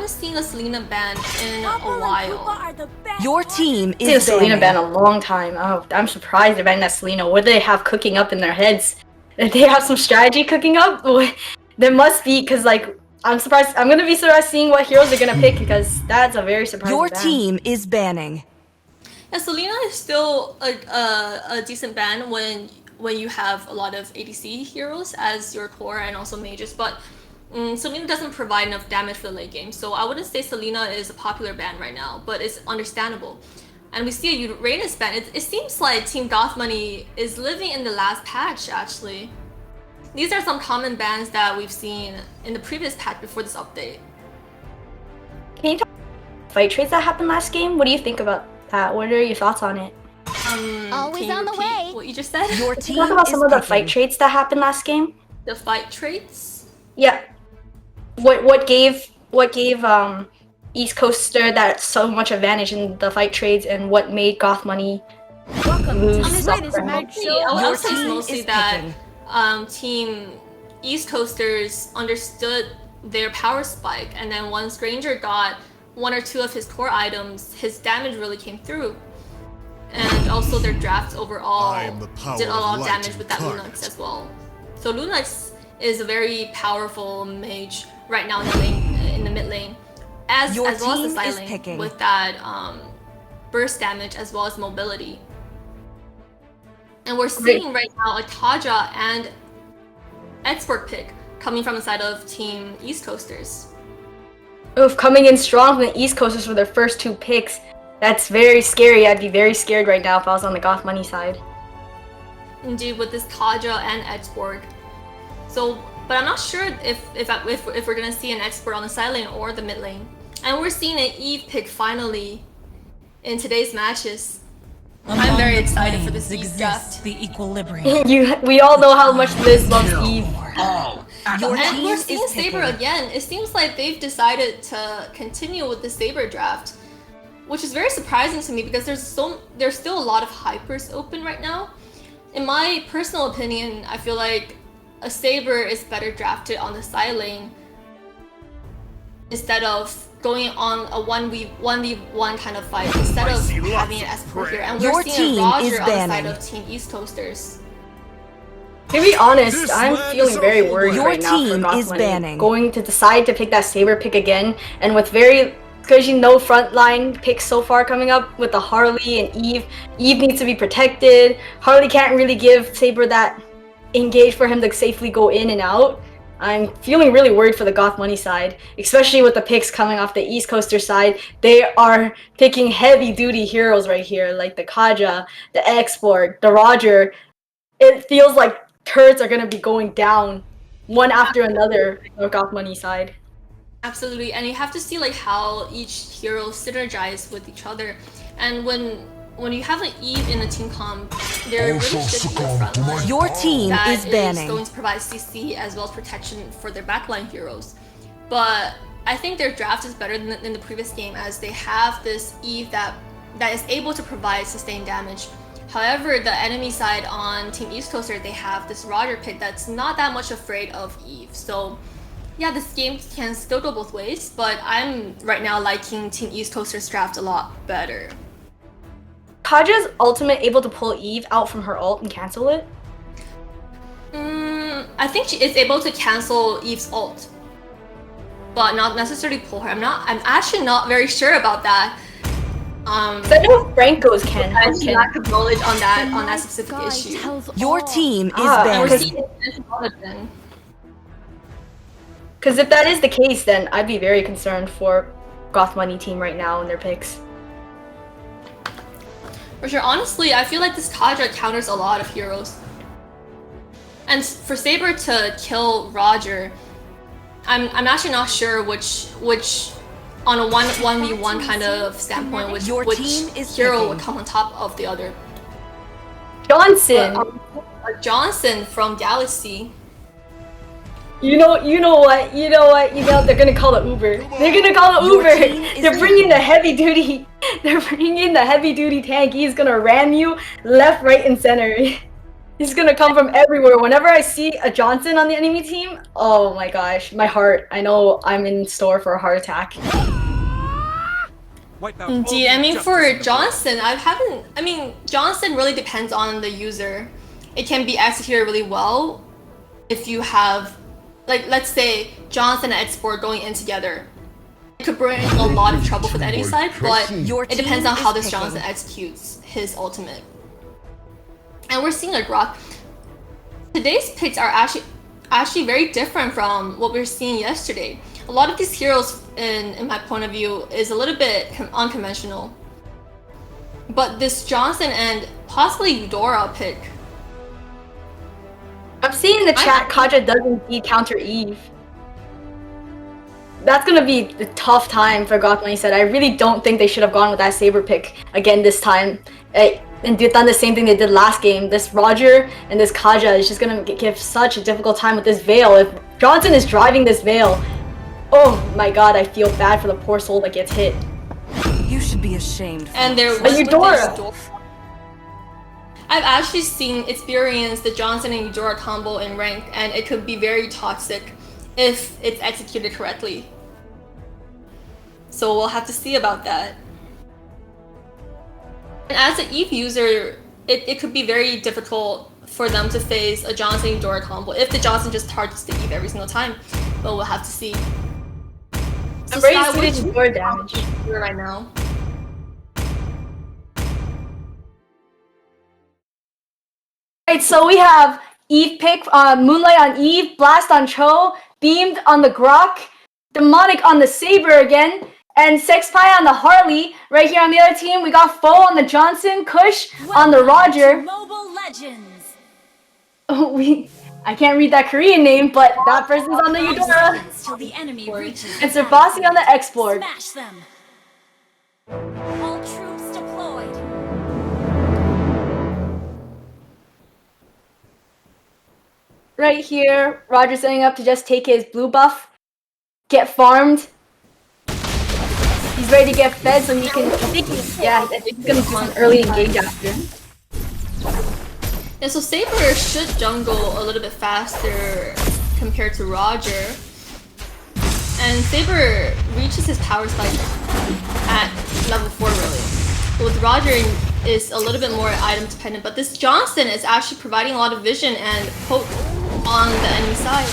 haven't seen a Selena ban in a while. Your team I've seen a is Selena ban banning. a long time. Oh, I'm surprised they're banning that Selena. What do they have cooking up in their heads? If they have some strategy cooking up? There must be, because like, I'm surprised. I'm gonna be surprised seeing what heroes they're gonna pick, because that's a very surprising Your ban. team is banning. Yeah, Selena is still a decent ban when you have a lot of ADC heroes as your core and also mages, but Selena doesn't provide enough damage for the late game, so I wouldn't say Selena is a popular ban right now, but it's understandable. And we see a Uranus ban. It seems like Team Goth Money is living in the last patch, actually. These are some common bans that we've seen in the previous patch before this update. Can you talk about fight trades that happened last game? What do you think about that? What are your thoughts on it? Always on the way. What you just said? Your Can team you talk about some of the picking. fight trades that happened last game? The fight traits? Yeah. What gave East Coaster that so much advantage in the fight trades, and what made Goth Money lose? I would say team mostly is that picking. Team East Coasters understood their power spike, and then once Granger got one or two of his core items, his damage really came through. And also their drafts overall did a lot of damage with that Lunox as well. So Lunox is a very powerful mage right now in the lane, in the mid lane, as well as the side lane, with that burst damage as well as mobility. And we're seeing right now a Taja and expert pick coming from the side of Team East Coasters. Oof, coming in strong from the East Coasters for their first two picks. That's very scary. I'd be very scared right now if I was on the Goth Money side. Indeed, with this Taja and export. So, but I'm not sure if we're gonna see an export on the side lane or the mid lane. And we're seeing an Eve pick finally in today's matches. I'm very excited for this Eve draft. The equilibrium. We all know how much Liz loves Eve. And we're seeing Saber again. It seems like they've decided to continue with the Saber draft, which is very surprising to me because there's still a lot of hypers open right now. In my personal opinion, I feel like a Saber is better drafted on the side lane instead of going on a 1v1 kind of fight, instead of having an expert here. And we're seeing a Roger on the side of Team East Coasters. To be honest, I'm feeling very worried right now for Goth Money banning. going to decide to pick that Saber pick again, and with because you know frontline picks so far coming up with the Harley and Eve. Eve needs to be protected. Harley can't really give Saber that engage for him to safely go in and out. I'm feeling really worried for the Goth Money side, especially with the picks coming off the East Coaster side. They are picking heavy duty heroes right here, like the Kaja, the Export, the Roger. It feels like turrets are gonna be going down one after another on the Goth Money side. Absolutely, and you have to see like how each hero synergize with each other. And when you have an Eve in a team comp, they're really sticky to the front line. Your team is banning. Going to provide CC as well as protection for their backline heroes. But I think their draft is better than the previous game, as they have this Eve that is able to provide sustained damage. However, the enemy side on Team East Coaster, they have this Roger pick that's not that much afraid of Eve. So yeah, this game can still go both ways, but I'm right now liking Team East Coaster's draft a lot better. Kaja's ultimate able to pull Eve out from her ult and cancel it? I think she is able to cancel Eve's ult, but not necessarily pull her. I'm actually not very sure about that. I know Franco's can. I have lack of knowledge on that specific issue. Your team is banning. Because if that is the case, then I'd be very concerned for Goth Money team right now in their picks. For sure, honestly, I feel like this Kaja counters a lot of heroes. And for Saber to kill Roger, I'm actually not sure which on a 1v1 kind of standpoint, which hero would come on top of the other. Johnson! But, Johnson from Galaxy. You know what? They're gonna call it Uber. They're gonna call it Uber. They're bringing the heavy duty. They're bringing the heavy duty tank. He's gonna ram you left, right, and center. He's gonna come from everywhere. Whenever I see a Johnson on the enemy team, oh my gosh, my heart. I know I'm in store for a heart attack. Indeed, I mean for Johnson, Johnson really depends on the user. It can be executed really well if you have, like, let's say Johnson and Export going in together. It could bring a lot of trouble for the enemy side, but it depends on how this Johnson executes his ultimate. And we're seeing a Grok. Today's picks are actually very different from what we were seeing yesterday. A lot of these heroes, in my point of view, is a little bit unconventional. But this Johnson and possibly Eudora pick. I'm seeing in the chat, Kaja does indeed counter Eve. That's gonna be a tough time for Goth when he said, I really don't think they should have gone with that Saber pick again this time. And done the same thing they did last game. This Roger and this Kaja is just gonna give such a difficult time with this Veil. If Johnson is driving this Veil, oh my god, I feel bad for the poor soul that gets hit. You should be ashamed. And there was Eudora. I've actually experienced the Johnson and Eudora combo in rank, and it could be very toxic if it's executed correctly. So we'll have to see about that. And as an Eve user, it could be very difficult for them to face a Johnson and Eudora combo if the Johnson just targets the Eve every single time. But we'll have to see. So Sky, which Eudora damage right now? Alright, so we have Eve pick, Moonlight on Eve, Blast on Cho, Beamed on the Grok, Demonic on the Saber again, and Sexpie on the Harley. Right here on the other team, we got Foe on the Johnson, Kush on the Roger. Mobile Legends. I can't read that Korean name, but that person's on the Eudora. Till the enemy reaches And Serbasi on the Export. Smash them. All troops deployed. Right here, Roger setting up to just take his blue buff, get farmed. He's ready to get fed so he can, I think he's gonna do an early engage after. Yeah, so Saber should jungle a little bit faster compared to Roger. And Saber reaches his power spike at level 4 really. With Roger is a little bit more item dependent, but this Johnson is actually providing a lot of vision and poke on the enemy side.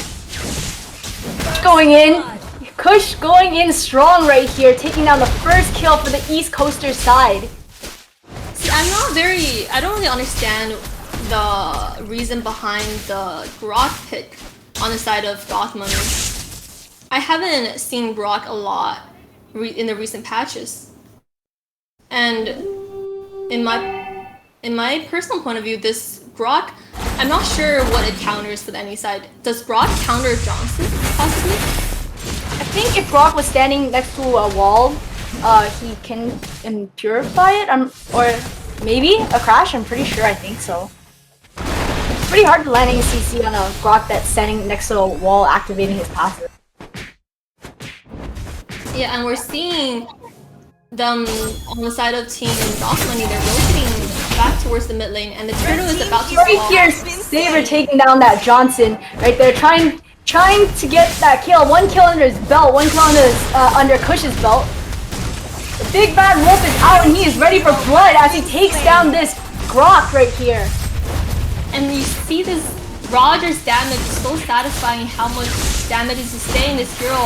Going in. Kush going in strong right here, taking down the first kill for the East Coaster side. See, I don't really understand the reason behind the Grok pick on the side of Goth Money. I haven't seen Grok a lot in the recent patches. And in my personal point of view, this Grok, I'm not sure what it counters for the enemy side. Does Grok counter Johnson, possibly? I think if Grok was standing next to a wall, he can purify it, or maybe a crash, I'm pretty sure, I think so. It's pretty hard to land a CC on a Grok that's standing next to a wall activating his passive. Yeah, and we're seeing them on the side of Team Goth Money, they're rotating back towards the mid lane, and the turtle is about to right here, Saber taking down that Johnson right there, trying to get that kill. 1 kill under his belt, 1 kill under Kush's belt. The big bad wolf is out and he is ready for blood as he takes down this Grok right here. And you see this Roger's damage is so satisfying how much damage is sustained this hero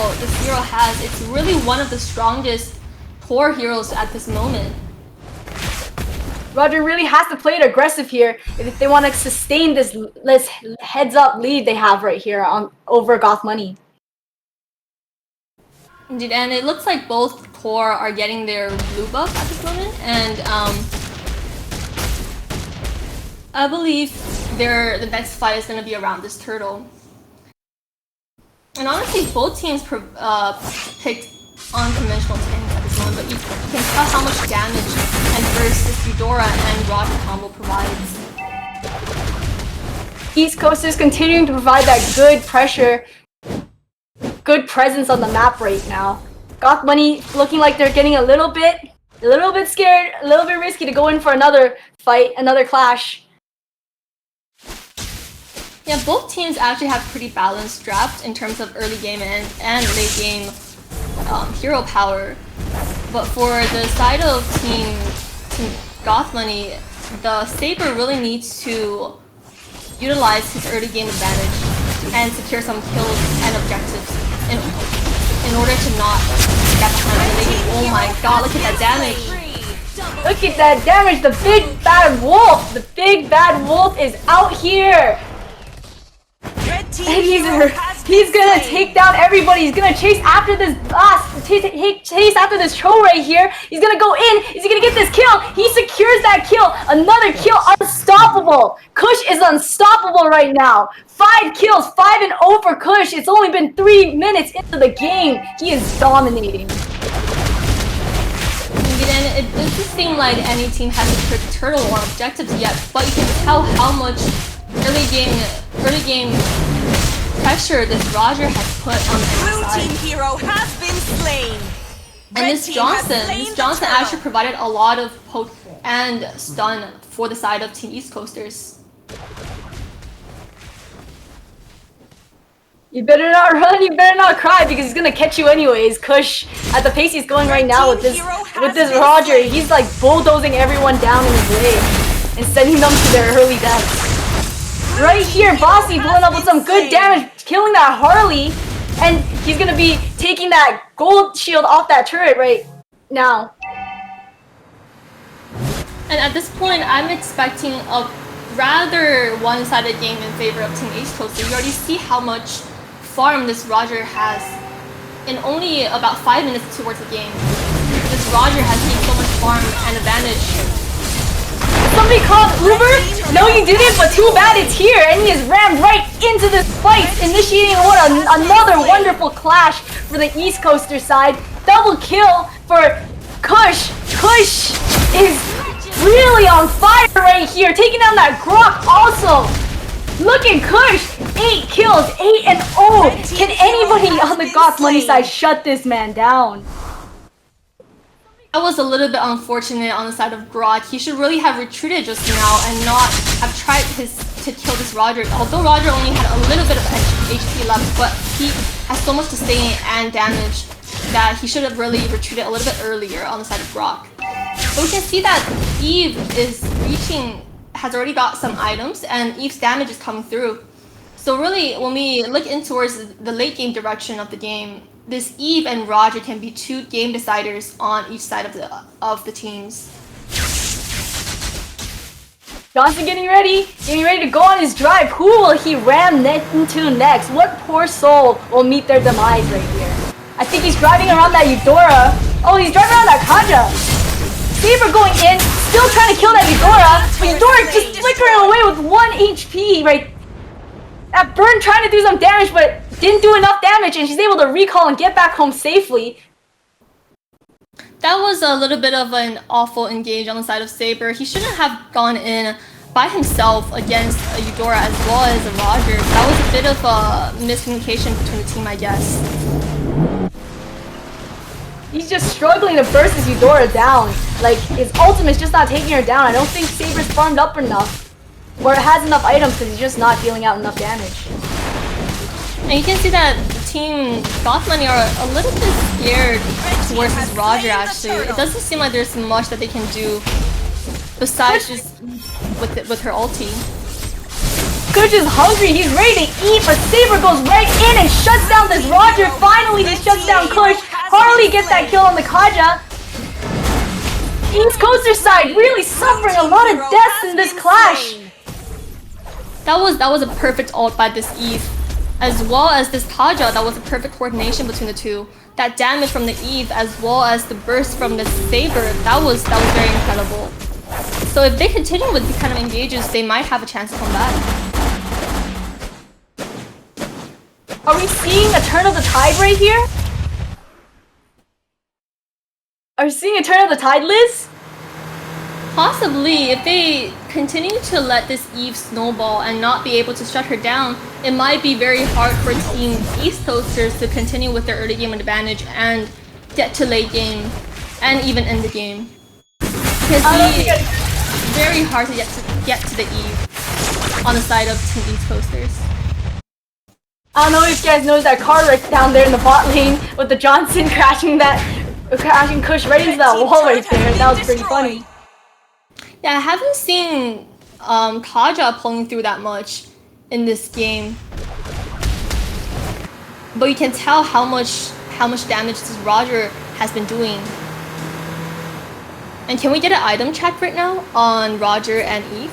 has. It's really one of the strongest core heroes at this moment. Roger really has to play it aggressive here if they want to sustain this heads-up lead they have right here over Goth Money. Indeed, and it looks like both core are getting their blue buff at this moment, and I believe the next fight is going to be around this turtle. And honestly, both teams picked unconventional tanks at this moment, but you can tell how much damage and burst this Eudora and Roger combo provides. East Coast is continuing to provide that good pressure, good presence on the map right now. Goth Money looking like they're getting a little bit scared, a little bit risky to go in for another fight, another clash. Yeah, both teams actually have pretty balanced draft in terms of early game and late game hero power. But for the side of team Goth Money, the Saber really needs to utilize his early game advantage and secure some kills and objectives in order to not get behind the lady. Oh my god, look at that damage! Look at that damage! The big bad wolf! The big bad wolf is out here! And he's gonna take down everybody. He's gonna chase after this boss. Chase after this troll right here. He's gonna go in. Is he gonna get this kill? He secures that kill. Another kill. Unstoppable. Kush is unstoppable right now. 5 kills. 5-0 for Kush. It's only been 3 minutes into the game. He is dominating. And it doesn't seem like any team has a trick turtle or objectives yet, but you can tell how much early game pressure this Roger has put on the Blue side. team hero has been slain. And this Johnson actually provided a lot of poke and stun for the side of Team East Coasters. You better not run, you better not cry, because he's gonna catch you anyways. Kush, at the pace he's going right now with this Roger, he's like bulldozing everyone down in his way and sending them to their early deaths. Right here, Bossy pulling up with some good damage, killing that Harley, and he's gonna be taking that gold shield off that turret right now. And at this point, I'm expecting a rather one-sided game in favor of Team East Coast. You already see how much farm this Roger has in only about 5 minutes towards the game. This Roger has gained so much farm and advantage. Somebody called Uber? No, you didn't, but too bad it's here, and he has rammed right into this fight, initiating another wonderful clash for the East Coaster side. Double kill for Kush. Kush is really on fire right here, taking down that Grok also. Look at Kush, 8 kills, 8-0. Can anybody on the Goth Money side shut this man down? That was a little bit unfortunate on the side of Grok. He should really have retreated just now and not have tried to kill this Roger. Although Roger only had a little bit of HP left, but he has so much to sustain and damage that he should have really retreated a little bit earlier on the side of Grok. But we can see that Eve has already got some items, and Eve's damage is coming through. So really, when we look in towards the late game direction of the game, this Eve and Roger can be 2 game deciders on each side of the teams. Johnson getting ready to go on his drive. Who will he ram into next? What poor soul will meet their demise right here? I think he's driving around that Eudora. Oh, he's driving around that Kaja. Saber going in, still trying to kill that Eudora, but Eudora just flickering away with 1 HP right. That Burn trying to do some damage, but didn't do enough damage, and she's able to recall and get back home safely. That was a little bit of an awful engage on the side of Saber. He shouldn't have gone in by himself against a Eudora as well as a Roger. That was a bit of a miscommunication between the team, I guess. He's just struggling to burst his Eudora down. Like, his ultimate's just not taking her down. I don't think Saber's farmed up enough. Or it has enough items because he's just not dealing out enough damage. And you can see that Team Goth Money are a little bit scared towards this Roger actually. It doesn't seem like there's much that they can do besides just with her ulti. Kush is hungry, he's ready to eat, but Saber goes right in and shuts down this Roger. Finally, he shuts down Kush. Harley gets that kill on the Kaja. East Coaster side really suffering a lot of deaths in this clash. That was a perfect ult by this Eve, as well as this Kaja. That was a perfect coordination between the two. That damage from the Eve, as well as the burst from the Saber, that was very incredible. So if they continue with these kind of engages, they might have a chance to come back. Are we seeing a turn of the tide right here? Are we seeing a turn of the tide, Liz? Possibly, if they continue to let this Eve snowball and not be able to shut her down, it might be very hard for Team East Coasters to continue with their early game advantage and get to late game and even end the game. Because it's very hard to get to the Eve. on the side of Team East Coasters. I don't know if you guys noticed that car wreck down there in the bot lane with the Johnson crashing Kush right into that wall right there. That was pretty funny. Yeah, I haven't seen Kaja pulling through that much in this game, but you can tell how much damage this Roger has been doing. And can we get an item check right now on Roger and Eve?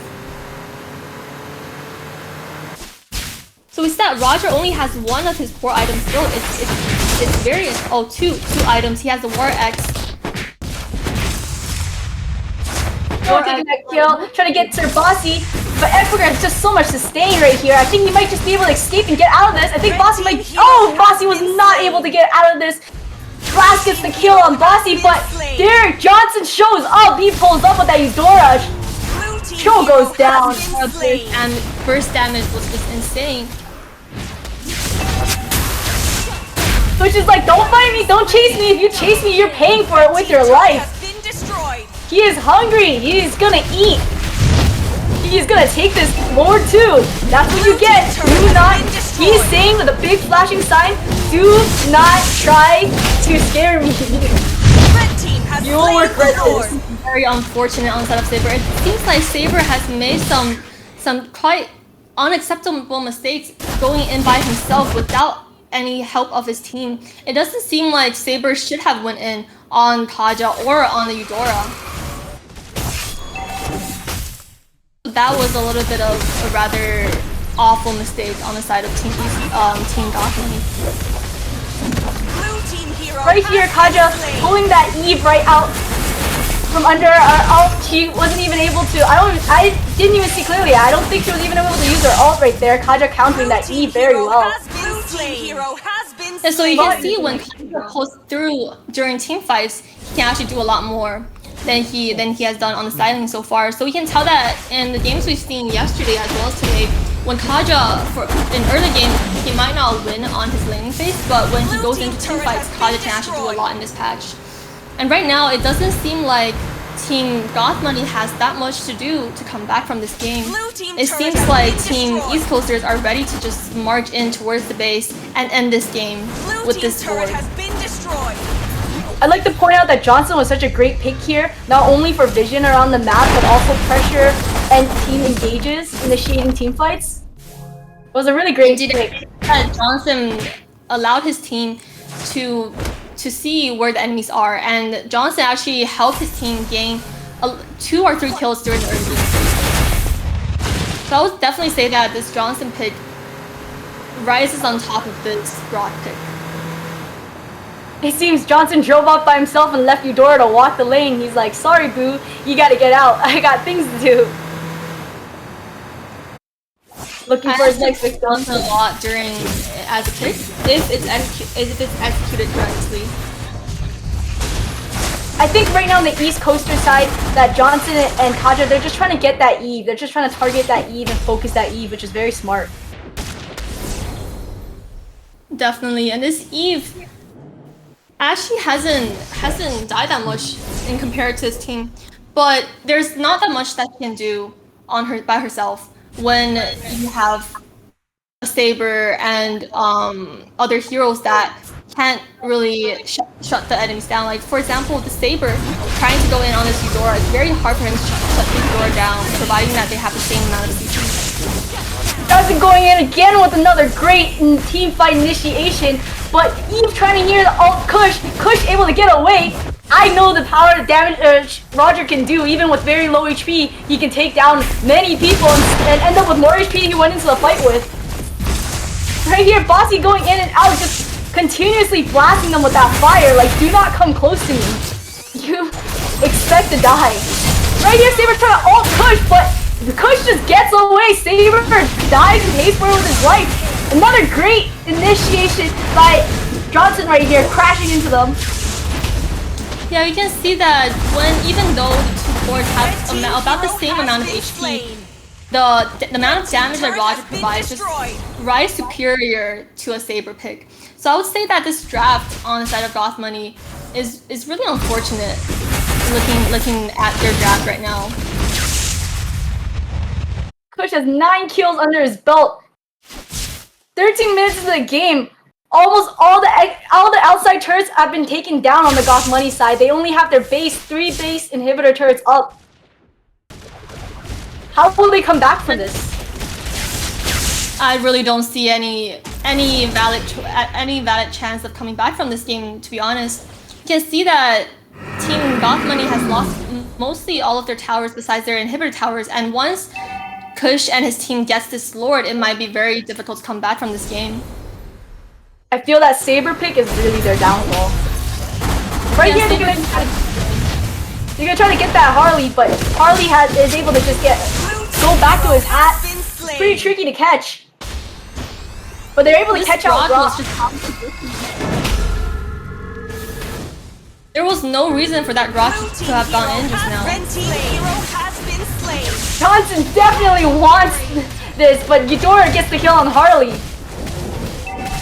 So we see that Roger only has one of his core items still. It's very two items. He has the War X. Taking that kill, trying to get to Bossy, but Equigar has just so much sustain right here. I think he might just be able to escape and get out of this. I think Bossy might. Oh, Bossy was not able to get out of this. Blast gets the kill on Bossy, but there Johnson shows up. He pulls up with that Eudora. Kill goes down. And burst damage was just insane. Which is like, don't fight me, don't chase me. If you chase me, you're paying for it with your life. He is hungry. He's gonna eat. He's gonna take this Lord too. That's what you get. Do not. He's saying with a big flashing sign, do not try to scare me. You will regret this. Very unfortunate on the side of Saber. It seems like Saber has made some quite unacceptable mistakes going in by himself without any help of his team. It doesn't seem like Saber should have went in on Kaja or on the Eudora. That was a little bit of a rather awful mistake on the side of Team Goth. Right here, Kaja pulling that Eve right out from under ult. She wasn't even able to. I didn't even see clearly. I don't think she was even able to use her ult right there. Kaja countering that Eve very well. And so you can see when Conro pulls through during team fights, he can actually do a lot more than he has done on the side lane so far. So we can tell that in the games we've seen yesterday as well as today, when Kaja, in early game, he might not win on his laning phase, but when he goes into team fights, Kaja can actually do a lot in this patch. And right now, it doesn't seem like Team Goth Money has that much to do to come back from this game. It seems like Team East Coasters are ready to just march in towards the base and end this game with this board. I'd like to point out that Johnson was such a great pick here, not only for vision around the map, but also pressure and team engages, initiating team fights. It was a really great pick. Johnson allowed his team to see where the enemies are, and Johnson actually helped his team gain 2 or 3 kills during the early game phase. So I would definitely say that this Johnson pick rises on top of this Brock pick. It seems Johnson drove off by himself and left Eudora to walk the lane. He's like, sorry boo, you gotta get out. I got things to do. Looking for his next victim. A lot during as a pick if it's executed correctly. I think right now on the East Coaster side, that Johnson and Kaja, they're just trying to get that Eve. They're just trying to target that Eve and focus that Eve, which is very smart. Definitely, and this Eve actually hasn't died that much in compared to his team, but there's not that much that she can do on her by herself when you have a Saber and other heroes that can't really shut the enemies down. Like for example, the Saber trying to go in on this Eudora, it's very hard for him to shut the Eudora down, providing that they have the same amount of CP. Johnson going in again with another great team fight initiation, but Eve trying to hear the ult Kush able to get away. I know the power of damage Roger can do. Even with very low HP, he can take down many people and end up with more HP he went into the fight with. Right here, Bossy going in and out, just continuously blasting them with that fire. Like, do not come close to me. You expect to die. Right here, Saber's trying to ult Kush, but Kush just gets away. Saber dies and pays for it with his life. Another great initiation by Johnson right here, crashing into them. Yeah, you can see that even though the two boards have about the same amount of HP, the amount of damage that Roger provides just rise superior to a Saber pick. So I would say that this draft on the side of Goth Money is really unfortunate. Looking at their draft right now. Kush has 9 kills under his belt. 13 minutes into the game. Almost all the outside turrets have been taken down on the Goth Money side. They only have their 3 base inhibitor turrets up. How will they come back from this? I really don't see any valid chance of coming back from this game, to be honest. You can see that Team Goth Money has lost mostly all of their towers besides their inhibitor towers, and once Kush and his team gets this Lord, it might be very difficult to come back from this game. I feel that Saber pick is really their downfall. Right here, they're gonna try to get that Harley, but Harley is able to just go back to his hat. It's pretty tricky to catch. But they're able to catch out Brock. There was no reason for that Brock to have gone in just now. Johnson definitely wants this, but Eudora gets the kill on Harley.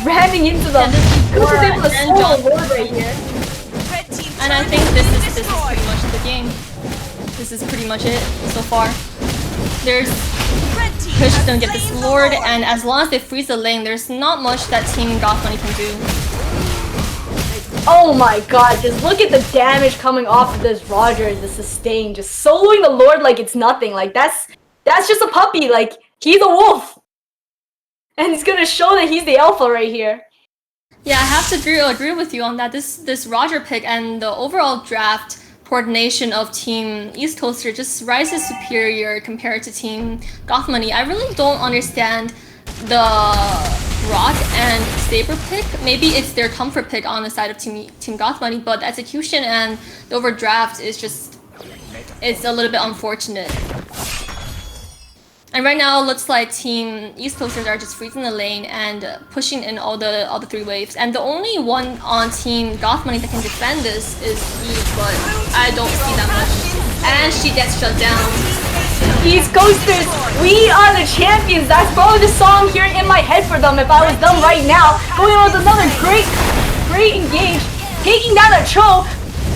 Ramming into them. Kush is able to solo the Lord right here. And I think this is pretty much the game. This is pretty much it so far. Kush is gonna get this Lord, and as long as they freeze the lane, there's not much that Team Goth Money can do. Oh my god, just look at the damage coming off of this Roger and the sustain. Just soloing the Lord like it's nothing. Like that's just a puppy. Like he's a wolf. And he's gonna show that he's the alpha right here. Yeah, I have to agree with you on that. This Roger pick and the overall draft coordination of Team East Coaster just rises superior compared to Team Goth Money. I really don't understand the Rock and Saber pick. Maybe it's their comfort pick on the side of Team Goth Money, but the execution and the overdraft is just, it's a little bit unfortunate. And right now, it looks like Team East Coasters are just freezing the lane and pushing in all the 3 waves. And the only one on Team Goth Money that can defend this is Eve, but I don't see that much. And she gets shut down. East Coasters, we are the champions. That's probably the song here in my head for them if I was them right now. Going on with another great engage, taking down a Cho.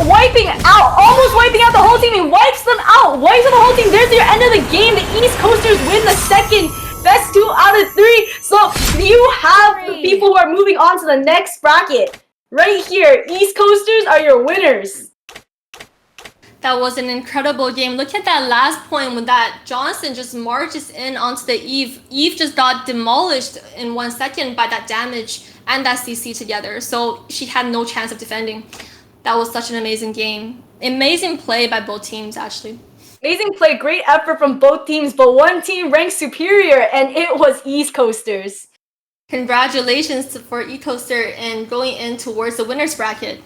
Wiping out, almost wiping out the whole team. He wipes them out, wipes out the whole team. There's the end of the game. The East Coasters win the second best 2 out of 3. So you have the people who are moving on to the next bracket. Right here, East Coasters are your winners. That was an incredible game. Look at that last point when that Johnson just marches in onto the Eve. Eve just got demolished in 1 second by that damage and that CC together. So she had no chance of defending. That was such an amazing game. Amazing play by both teams, actually. Amazing play, great effort from both teams, but one team ranked superior, and it was East Coasters. Congratulations for East Coaster in going in towards the winner's bracket.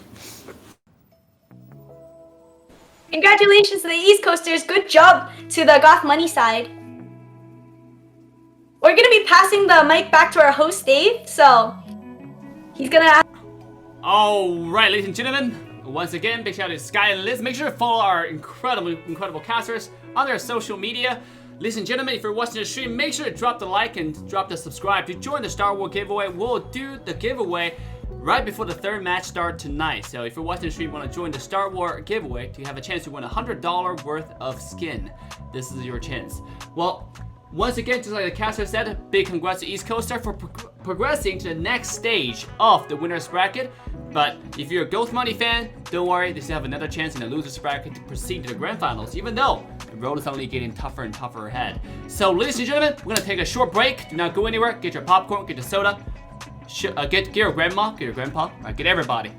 Congratulations to the East Coasters. Good job to the Goth Money side. We're going to be passing the mic back to our host, Dave, so he's going to... Alright, ladies and gentlemen, once again, big shout out to Sky and Liz. Make sure to follow our incredible casters on their social media. Ladies and gentlemen, if you're watching the stream, make sure to drop the like and drop the subscribe to join the Star Wars giveaway. We'll do the giveaway right before the 3rd match starts tonight. So if you're watching the stream and want to join the Star Wars giveaway to have a chance to win $100 worth of skin, this is your chance. Well, once again, just like the caster said, big congrats to East Coaster for progressing to the next stage of the winner's bracket. But if you're a Goth Money fan, don't worry, they still have another chance in the loser's bracket to proceed to the grand finals, even though the road is only getting tougher and tougher ahead. So, ladies and gentlemen, we're gonna take a short break. Do not go anywhere. Get your popcorn, get your soda. Get your grandma, get your grandpa, get everybody.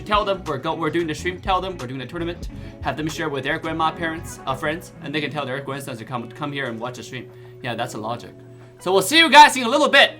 Tell them we're doing the stream. Tell them we're doing the tournament. Have them share with their grandma, parents, friends, and they can tell their grandsons to come here and watch the stream. Yeah, that's the logic. So we'll see you guys in a little bit.